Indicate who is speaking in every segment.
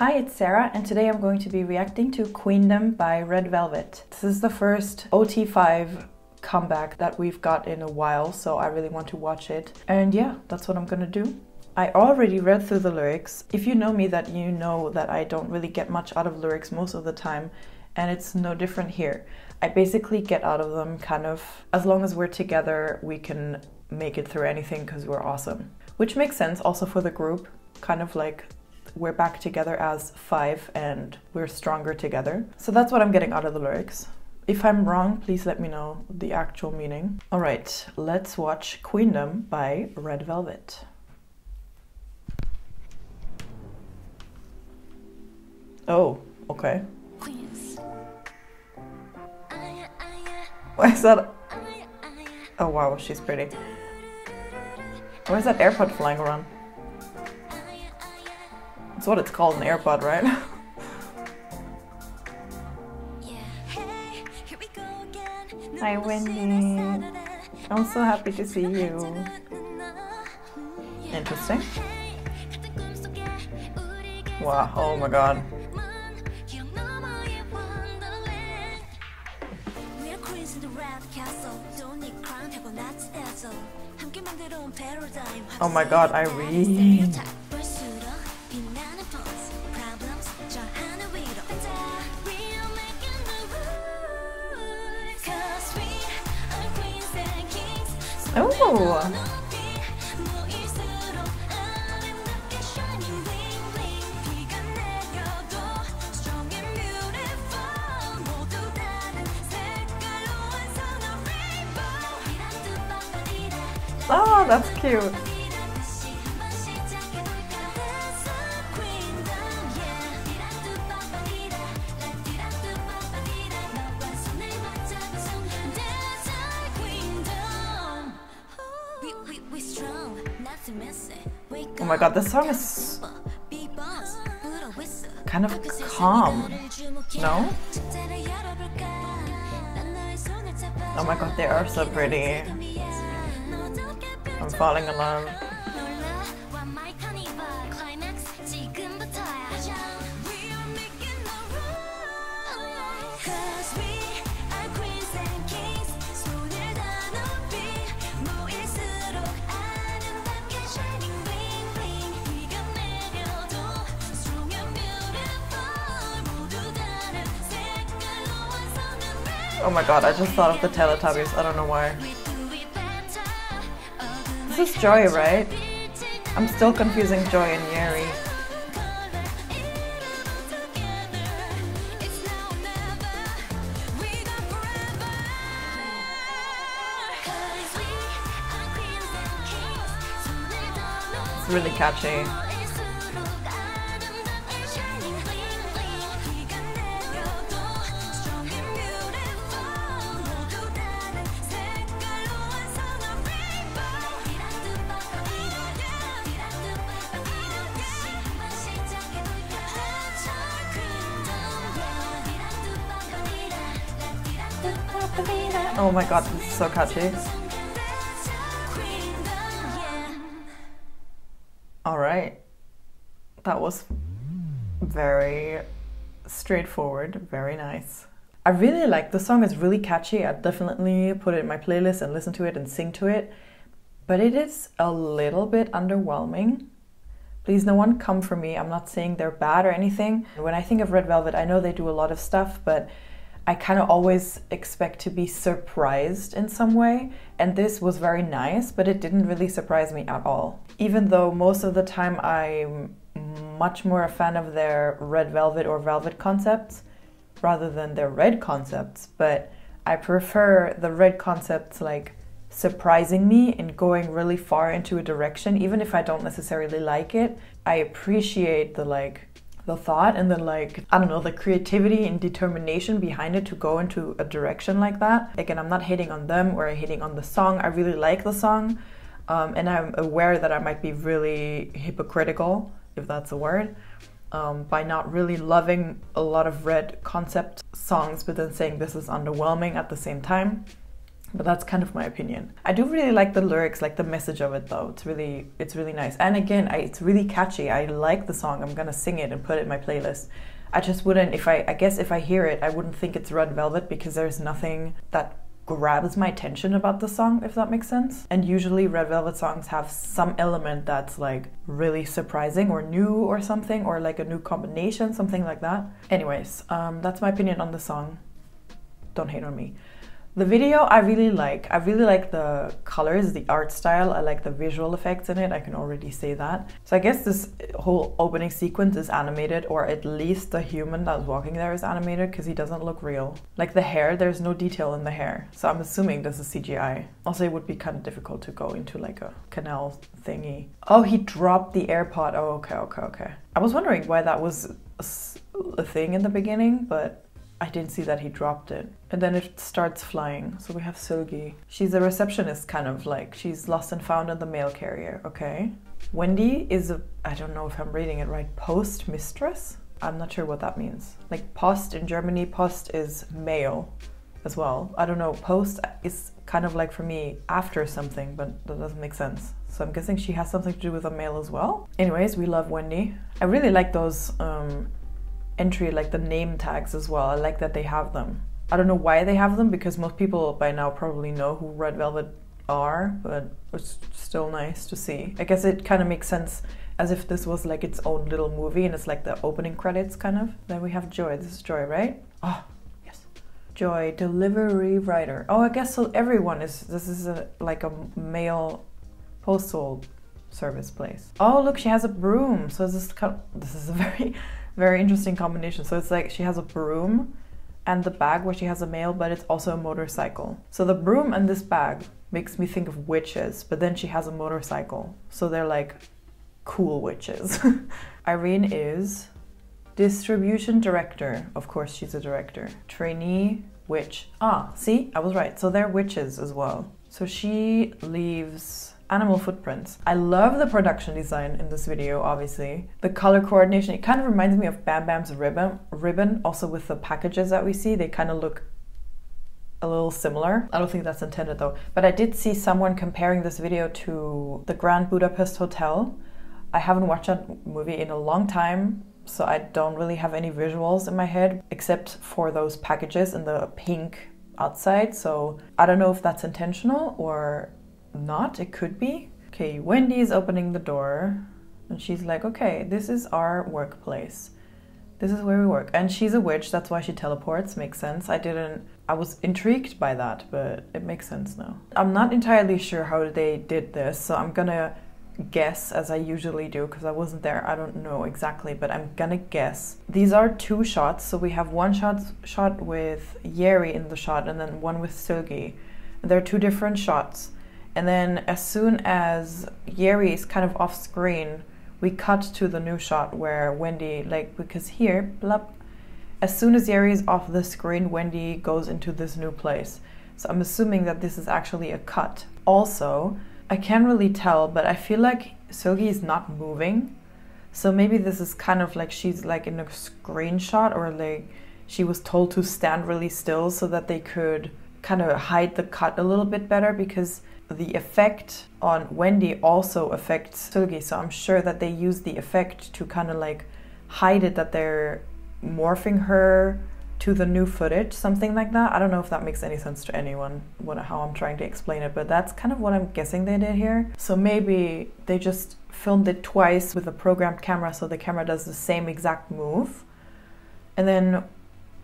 Speaker 1: Hi, it's Sarah, and today I'm going to be reacting to Queendom by Red Velvet. This is the first OT5 comeback that we've got in a while, so I really want to watch it. And yeah, that's what I'm gonna do. I already read through the lyrics. If you know me, that you know that I don't really get much out of lyrics most of the time, and it's no different here. I basically get out of them kind of, as long as we're together, we can make it through anything because we're awesome. Which makes sense also for the group, kind of like we're back together as five and we're stronger together. So that's what I'm getting out of the lyrics. If I'm wrong, please let me know the actual meaning. All right, let's watch Queendom by Red Velvet. Oh, okay. Why is that? Oh wow, she's pretty. Why is that AirPod flying around? That's what it's called, an AirPod, right? Hi Wendy. I'm so happy to see you. Interesting. Wow, oh my god. Oh my god, Irene. Oh. Oh, that's cute. Oh my god, this song is kind of calm, no? Oh my god, they are so pretty. I'm falling in love. Oh my god, I just thought of the Teletubbies, I don't know why. This is Joy, right? I'm still confusing Joy and Yeri. It's really catchy. Oh my god, this is so catchy. Alright. That was very straightforward, very nice. I really like the song, it's really catchy. I'd definitely put it in my playlist and listen to it and sing to it. But it is a little bit underwhelming. Please, no one come for me. I'm not saying they're bad or anything. When I think of Red Velvet, I know they do a lot of stuff, but I kind of always expect to be surprised in some way, and this was very nice, but it didn't really surprise me at all. Even though most of the time I'm much more a fan of their Red Velvet or Velvet concepts rather than their Red concepts, but I prefer the Red concepts like surprising me and going really far into a direction, even if I don't necessarily like it. I appreciate the thought and I don't know, the creativity and determination behind it to go into a direction like that. Again, I'm not hating on them or hating on the song. I really like the song, and I'm aware that I might be really hypocritical, if that's a word, by not really loving a lot of Red concept songs, but then saying this is underwhelming at the same time. But that's kind of my opinion. I do really like the lyrics, like the message of it though. It's really nice. And again, it's really catchy. I like the song. I'm gonna sing it and put it in my playlist. I just wouldn't, I guess if I hear it, I wouldn't think it's Red Velvet because there's nothing that grabs my attention about the song, if that makes sense. And usually Red Velvet songs have some element that's like really surprising or new or something, or like a new combination, something like that. Anyways, that's my opinion on the song. Don't hate on me. The video I really like. I really like the colors, the art style. I like the visual effects in it. I can already say that. So I guess this whole opening sequence is animated, or at least the human that's walking there is animated because he doesn't look real. Like the hair, there's no detail in the hair. So I'm assuming this is CGI. Also, it would be kind of difficult to go into like a canal thingy. Oh, he dropped the AirPod. Oh, okay. I was wondering why that was a thing in the beginning, but I didn't see that he dropped it. And then it starts flying. So we have Seulgi. She's a receptionist, kind of like. She's lost and found in the mail carrier. Okay. Wendy is I don't know if I'm reading it right, post mistress? I'm not sure what that means. Like Post in Germany, Post is mail as well. I don't know, Post is kind of like for me after something, but that doesn't make sense. So I'm guessing she has something to do with the mail as well. Anyways, we love Wendy. I really like those entry, like the name tags as well. I like that they have them. I don't know why they have them, because most people by now probably know who Red Velvet are, but it's still nice to see. I guess it kind of makes sense as if this was like its own little movie and it's like the opening credits kind of. Then we have Joy. This is Joy, right? Oh, yes. Joy, delivery rider. Oh, I guess so everyone is, this is like a mail postal service place. Oh, look, she has a broom. So this is a very interesting combination. So it's like she has a broom and the bag where she has a mail, but it's also a motorcycle. So the broom and this bag makes me think of witches, but then she has a motorcycle. So they're like cool witches. Irene is distribution director. Of course, she's a director. Trainee witch. Ah, see, I was right. So they're witches as well. So she leaves animal footprints. I love the production design in this video, obviously. The color coordination, it kind of reminds me of Bam Bam's ribbon. Also with the packages that we see, they kind of look a little similar. I don't think that's intended though. But I did see someone comparing this video to the Grand Budapest Hotel. I haven't watched that movie in a long time, so I don't really have any visuals in my head, except for those packages and the pink outside. So I don't know if that's intentional or not. It could be. Okay, Wendy is opening the door and she's like, okay, this is our workplace. This is where we work. And she's a witch, that's why she teleports. Makes sense. I was intrigued by that, but it makes sense now. I'm not entirely sure how they did this, so I'm gonna guess, as I usually do, because I wasn't there. I don't know exactly, but I'm gonna guess. These are two shots, so we have one shot with Yeri in the shot and then one with Seulgi. They're two different shots. And then as soon as Yeri is kind of off screen, we cut to the new shot where Wendy, like, because here, blah, as soon as Yeri is off the screen, Wendy goes into this new place. So I'm assuming that this is actually a cut. Also, I can't really tell, but I feel like Seulgi is not moving. So maybe this is kind of like she's like in a screenshot, or like she was told to stand really still so that they could kind of hide the cut a little bit better, because the effect on Wendy also affects Seulgi, so I'm sure that they use the effect to kind of like hide it, that they're morphing her to the new footage, something like that. I don't know if that makes any sense to anyone, how I'm trying to explain it, but that's kind of what I'm guessing they did here. So maybe they just filmed it twice with a programmed camera, so the camera does the same exact move. And then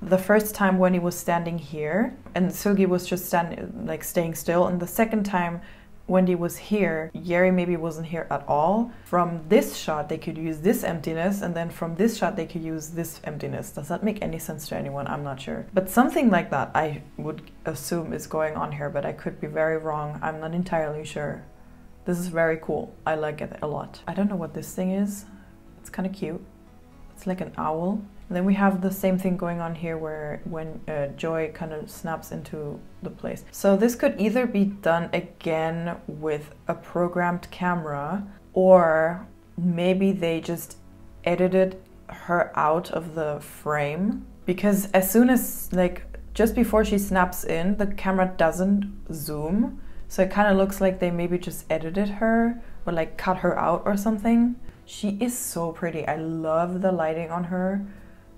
Speaker 1: the first time Wendy was standing here and Seulgi was just staying still, and the second time Wendy was here, Yeri maybe wasn't here at all. From this shot they could use this emptiness, and then from this shot they could use this emptiness. Does that make any sense to anyone? I'm not sure. But something like that I would assume is going on here, but I could be very wrong. I'm not entirely sure. This is very cool. I like it a lot. I don't know what this thing is. It's kind of cute. It's like an owl. And then we have the same thing going on here where when Joy kind of snaps into the place. So this could either be done again with a programmed camera, or maybe they just edited her out of the frame. Because as soon as like just before she snaps in, the camera doesn't zoom. So it kind of looks like they maybe just edited her or like cut her out or something. She is so pretty. I love the lighting on her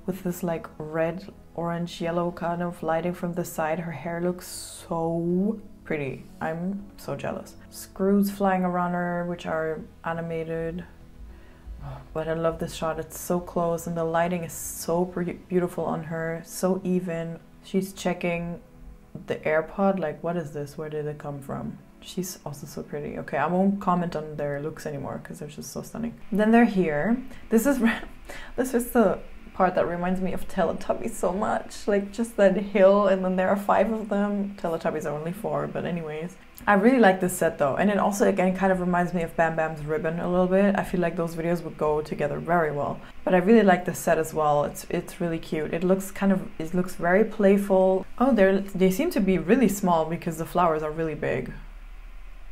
Speaker 1: with this like red, orange, yellow kind of lighting from the side. Her hair looks so pretty. I'm so jealous. Screws flying around her, which are animated. But I love this shot. It's so close and the lighting is so beautiful on her, so even. She's checking the AirPod, like what is this? Where did it come from? She's also so pretty. Okay, I won't comment on their looks anymore because they're just so stunning. Then they're here. This is the part that reminds me of Teletubbies so much. Like just that hill, and then there are 5 of them. Teletubbies are only 4, but anyways. I really like this set though, and it also again kind of reminds me of Bam Bam's Ribbon a little bit. I feel like those videos would go together very well. But I really like this set as well. It's really cute. It looks very playful. Oh, they seem to be really small because the flowers are really big.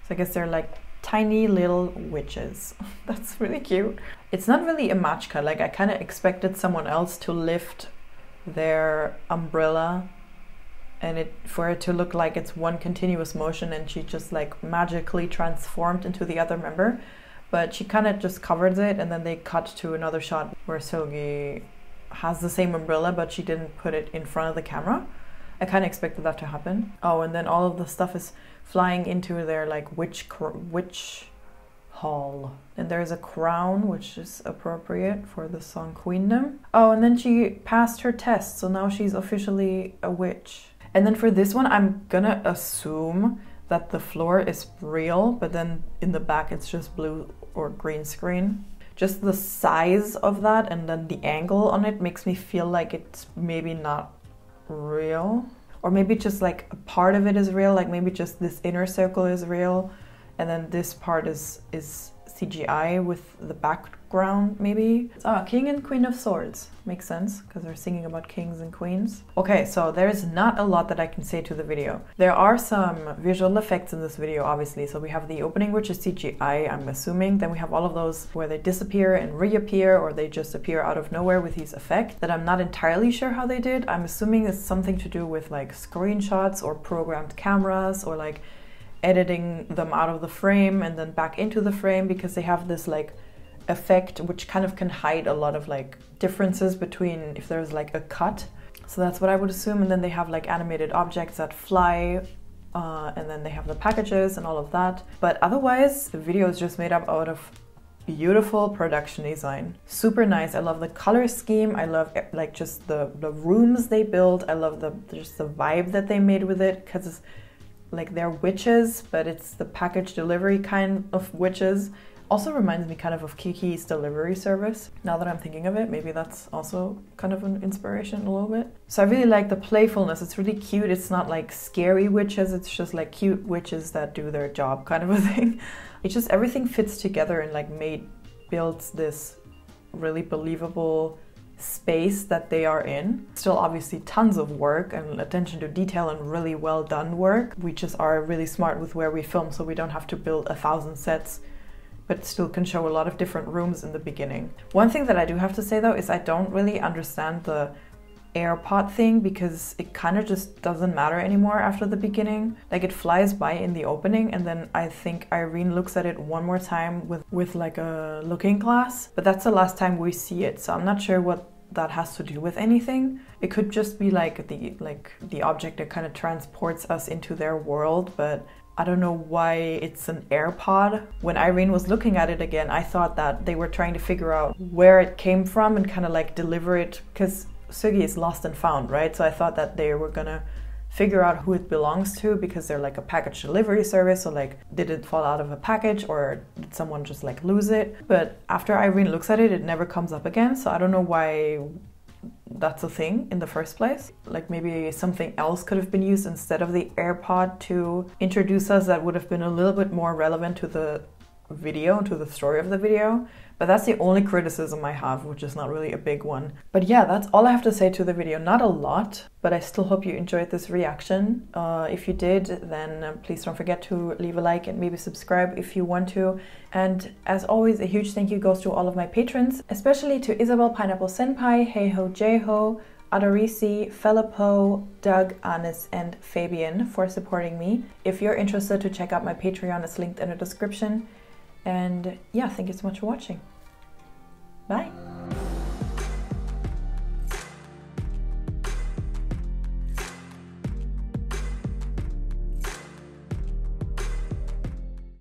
Speaker 1: So I guess they're like tiny little witches. That's really cute. It's not really a match cut. Like I kind of expected someone else to lift their umbrella and for it to look like it's one continuous motion and she just like magically transformed into the other member. But she kind of just covers it, and then they cut to another shot where Seulgi has the same umbrella but she didn't put it in front of the camera. I kind of expected that to happen. Oh, and then all of the stuff is flying into their like witch hall. And there's a crown, which is appropriate for the song Queendom. Oh, and then she passed her test, so now she's officially a witch. And then for this one, I'm gonna assume that the floor is real, but then in the back it's just blue or green screen. Just the size of that and then the angle on it makes me feel like it's maybe not real. Or maybe just like a part of it is real, like maybe just this inner circle is real, and then this part is CGI with the background maybe. Oh, King and Queen of Swords. Makes sense, because they're singing about kings and queens. Okay, so there's not a lot that I can say to the video. There are some visual effects in this video, obviously. So we have the opening, which is CGI, I'm assuming. Then we have all of those where they disappear and reappear, or they just appear out of nowhere with these effects that I'm not entirely sure how they did. I'm assuming it's something to do with like screenshots or programmed cameras, or like editing them out of the frame and then back into the frame, because they have this like effect which kind of can hide a lot of like differences between if there's like a cut. So that's what I would assume. And then they have like animated objects that fly, and then they have the packages and all of that. But otherwise the video is just made up out of beautiful production design. Super nice. I love the color scheme. I love like just the rooms they built. I love just the vibe that they made with it, because it's like they're witches, but it's the package delivery kind of witches. Also reminds me kind of Kiki's delivery service. Now that I'm thinking of it, maybe that's also kind of an inspiration a little bit. So I really like the playfulness. It's really cute. It's not like scary witches. It's just like cute witches that do their job kind of a thing. It's just everything fits together and like builds this really believable space that they are in. Still obviously tons of work and attention to detail and really well done work. We just are really smart with where we film, so we don't have to build 1,000 sets, but still can show a lot of different rooms in the beginning. One thing that I do have to say though is I don't really understand the AirPod thing, because it kind of just doesn't matter anymore after the beginning. Like it flies by in the opening, and then I think Irene looks at it one more time with like a looking glass, but that's the last time we see it. So I'm not sure what that has to do with anything. It could just be like the object that kind of transports us into their world, but I don't know why it's an AirPod. When Irene was looking at it again, I thought that they were trying to figure out where it came from and kind of like deliver it, because Seulgi is lost and found, right? So I thought that they were gonna figure out who it belongs to, because they're like a package delivery service. So like, did it fall out of a package, or did someone just like lose it? But after Irene looks at it, it never comes up again. So I don't know why that's a thing in the first place. Like maybe something else could have been used instead of the AirPod to introduce us that would have been a little bit more relevant to the video, to the story of the video. But that's the only criticism I have, which is not really a big one. But yeah, that's all I have to say to the video. Not a lot, but I still hope you enjoyed this reaction. If you did, then please don't forget to leave a like and maybe subscribe if you want to. And as always, a huge thank you goes to all of my patrons, especially to Isabel Pineapple Senpai, Hey Ho J Ho, Adorisi, Felippo, Doug, Anis, and Fabian for supporting me. If you're interested to check out my Patreon, it's linked in the description. And yeah, thank you so much for watching. Bye!